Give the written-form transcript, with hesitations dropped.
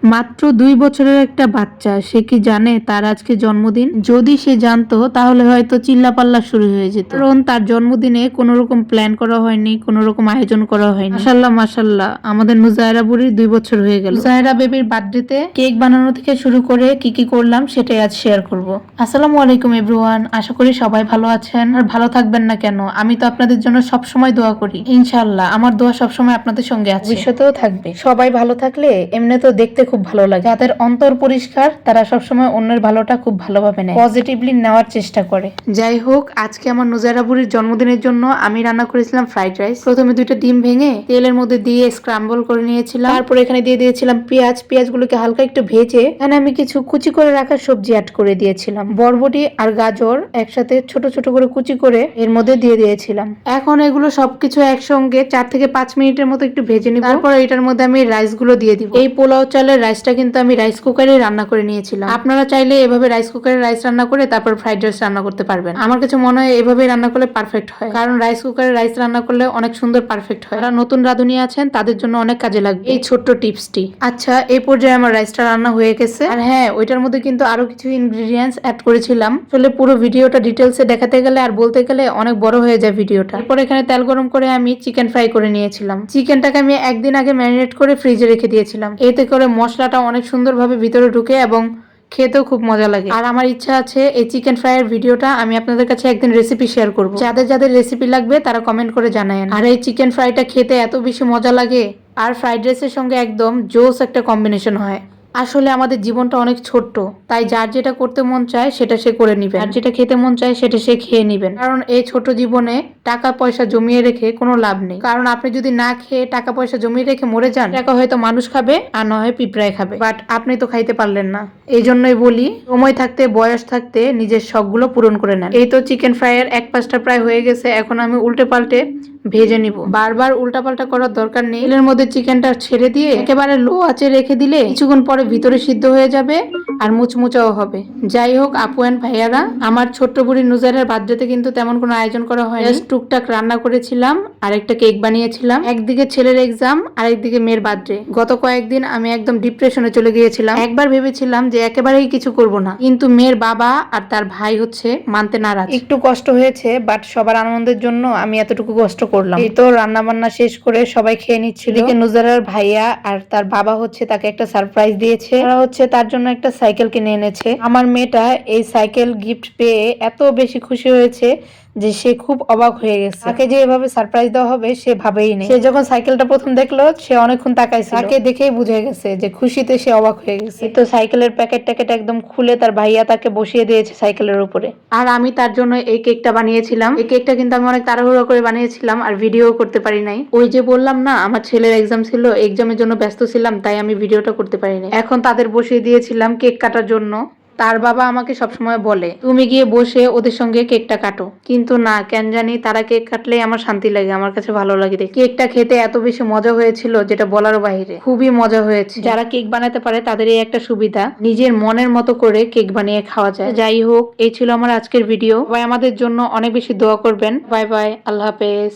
মাত্র 2 বছরের একটা বাচ্চা, সে কি জানে তার আজকে জন্মদিন? যদি সে জানতো তাহলে হয়তো চিল্লাপাল্লা শুরু হয়ে যেত, কারণ তার জন্মদিনে কোনো রকম প্ল্যান করা হয়নি, কোনো রকম আয়োজন করা হয়নি। মাশাল্লাহ মাশাল্লাহ, আমাদের নুজায়রা বুড়ির 2 বছর হয়ে গেল। নুজায়রা বেবির বার্থডেতে কেক বানানো থেকে শুরু করে কি কি করলাম সেটাই আজ শেয়ার করব। আসসালামু আলাইকুম এভরিওয়ান, আশা করি সবাই ভালো আছেন আর ভালো থাকবেন না কেন। আমি তো আপনাদের জন্য সবসময় দোয়া করি, ইনশাআল্লাহ আমার দোয়া সবসময় আপনাদের সঙ্গে আছে, ভবিষ্যতেও থাকবে। সবাই ভালো থাকলে এমনি তো দেখতে খুব ভালো লাগে। যাদের অন্তর পরিষ্কার তারা সবসময় অন্যের ভালোটা খুব ভালোভাবে নেয়, পজিটিভলি নেওয়ার চেষ্টা করে। যাই হোক, আজকে আমার নুজায়রা বুড়ির জন্মদিনের জন্য আমি রান্না করেছিলাম ফ্রাইড রাইস। প্রথমে 2টা ডিম ভেঙে তেলের মধ্যে দিয়ে স্ক্রাম্বল করে নিয়েছিলাম। তারপর এখানে দিয়ে দিয়েছিলাম পেঁয়াজগুলোকে হালকা একটু ভেজে এখানে আমি কিছু কুচি করে রাখা সবজি অ্যাড করে দিয়েছিলাম। বরবটি আর গাজর একসাথে ছোট ছোট করে কুচি করে এর মধ্যে দিয়ে দিয়েছিলাম। এখন এগুলো সবকিছু একসঙ্গে 4 থেকে 5 মিনিটের মতো একটু ভেজে নিব। তারপর এটার মধ্যে আমি রাইস গুলো দিয়ে দিব। এই পোলাও চালের রাইসটা কিন্তু আমি রাইস কুকারে রান্না করে নিয়েছিলাম। আপনারা চাইলে এভাবে রাইস কুকারে রাইস রান্না করে তারপর ফ্রাইড রাইস রান্না করতে পারবেন। আমার কাছে মনে হয় এভাবে রান্না করলে পারফেক্ট হয়, কারণ রাইস কুকারে রাইস রান্না করলে অনেক সুন্দর পারফেক্ট হয়। যারা নতুন রাঁধুনি আছেন তাদের জন্য অনেক কাজে লাগবে এই ছোট্ট টিপসটি। আচ্ছা, এই পর্যায়ে আমার রাইসটা রান্না হয়ে গেছে। আর হ্যাঁ, ওইটার মধ্যে কিন্তু আরো কিছু ইনগ্রেডিয়েন্টস অ্যাড করেছিলাম। আসলে পুরো ভিডিওটা ডিটেলসে দেখাতে গেলে আর বলতে গেলে অনেক বড় হয়ে যায় ভিডিওটা। এরপর এখানে তেল গরম করে আমি চিকেন ফ্রাই করে নিয়েছিলাম। চিকেনটাকে আমি একদিন আগে ম্যারিনেট করে ফ্রিজে রেখে দিয়েছিলাম। এতে করে মশলাটা অনেক সুন্দরভাবে ভিতরে ঢুকে এবং খেতেও খুব মজা লাগে। আর আমার ইচ্ছা আছে এই চিকেন ফ্রাইয়ের ভিডিওটা আমি আপনাদের কাছে একদিন রেসিপি শেয়ার করব। যাদের যাদের রেসিপি লাগবে তারা কমেন্ট করে জানায়েন। আর এই চিকেন ফ্রাইটা খেতে এত বেশি মজা লাগে, আর ফ্রাইড রাইসের সঙ্গে একদম জোস একটা কম্বিনেশন হয়। আসলে আমাদের জীবনটা অনেক ছোট্ট, তাই যার যেটা করতে মন চায় সেটা সে করে নিবে, আর যেটা খেতে মন চায় সেটা সে খেয়ে নিবেন। কারণ এই ছোট জীবনে টাকা পয়সা জমিয়ে রেখে কোনো লাভ নেই। কারণ আপনি যদি না খেয়ে টাকা পয়সা জমিয়ে রেখে মরে যান, টাকা হয়তো মানুষ খাবে আর না হয় পিঁপড়ায় খাবে, বাট আপনি তো খাইতে পারলেন না। এই জন্যই বলি, সময় থাকতে বয়স থাকতে নিজের শখগুলো পূরণ করে নেন। এই তো চিকেন ফ্রাইয়ের এক পাশটা প্রায় হয়ে গেছে। এখন আমি উল্টে পাল্টে ভেজে নিব। বারবার উল্টাপাল্টা করার দরকার নেই। তেলের মধ্যে চিকেনটা ছেড়ে দিয়ে একেবারে লো আঁচে রেখে দিলে কিছুক্ষণ পরে ভিতরে সিদ্ধ হয়ে যাবে আর মুচমুচাও হবে। যাই হোক আপু এন্ড ভাইয়ারা, আমার ছোট্ট বুড়ি নুজায়রার বার্থডেতে কিন্তু তেমন কোনো আয়োজন করা হয়নি। জাস্ট টুকটাক রান্না করেছিলাম আর একটা কেক বানিয়েছিলাম। একদিকে ছেলের এক্সাম আর একদিকে মেয়ের বার্থডে। গত কয়েকদিন আমি একদম ডিপ্রেশনে চলে গিয়েছিলাম। একবার ভেবেছিলাম যে একেবারেই কিছু করব না, কিন্তু মেয়ের বাবা আর তার ভাই হচ্ছে মানতে নারাজ। একটু কষ্ট হয়েছে, বাট সবার আনন্দের জন্য আমি এতটুকু কষ্ট করলাম। এই তো রান্না বান্না শেষ করে সবাই খেয়ে নিচ্ছিল। এদিকে নুজায়রার ভাইয়া আর তার বাবা হচ্ছে তাকে একটা সারপ্রাইজ দিয়েছে। তারা হচ্ছে তার জন্য একটা সাইকেল কিনে এনেছে। আমার মেয়েটা এই সাইকেল গিফট পেয়ে এত বেশি খুশি হয়েছে যে সে খুব অবাক হয়ে গেছে। তাকে যে এভাবে সারপ্রাইজ দেওয়া হবে সে ভাবেই নেই। সে যখন সাইকেলটা প্রথম দেখলো সে অনেকক্ষণ তাকাইছিল। তাকে দেখেই বুঝে গেছে যে খুশিতে সে অবাক হয়ে গেছে। তো সাইকেলের প্যাকেট একদম খুলে তার ভাইয়া তাকে বসিয়ে দিয়েছে সাইকেলের উপরে। আর আমি তার জন্য এই কেকটা বানিয়েছিলাম। এই কেকটা কিন্তু আমি অনেক তাড়াহুড়ো করে বানিয়েছিলাম আর ভিডিও করতে পারি নাই। ওই যে বললাম না, আমার ছেলের এক্সাম ছিল, এক্সামের জন্য ব্যস্ত ছিলাম, তাই আমি ভিডিওটা করতে পারি নাই। এখন তাদের বসিয়ে দিয়েছিলাম কেক কাটার জন্য। তার বাবা আমাকে সবসময় বলে তুমি গিয়ে বসে ওদের সঙ্গে কেকটা কাটো, কিন্তু না, কেন জানি তারা কেক কাটলেই আমার শান্তি লাগে, আমার কাছে ভালো লাগে। কেকটা খেতে এত বেশি মজা হয়েছিল যেটা বলার বাইরে, খুবই মজা হয়েছে। যারা কেক বানাতে পারে তাদের এই একটা সুবিধা, নিজের মনের মতো করে কেক বানিয়ে খাওয়া যায়। যাই হোক, এই ছিল আমার আজকের ভিডিও। সবাই আমাদের জন্য অনেক বেশি দোয়া করবেন। বাই বাই, আল্লাহ হাফেজ।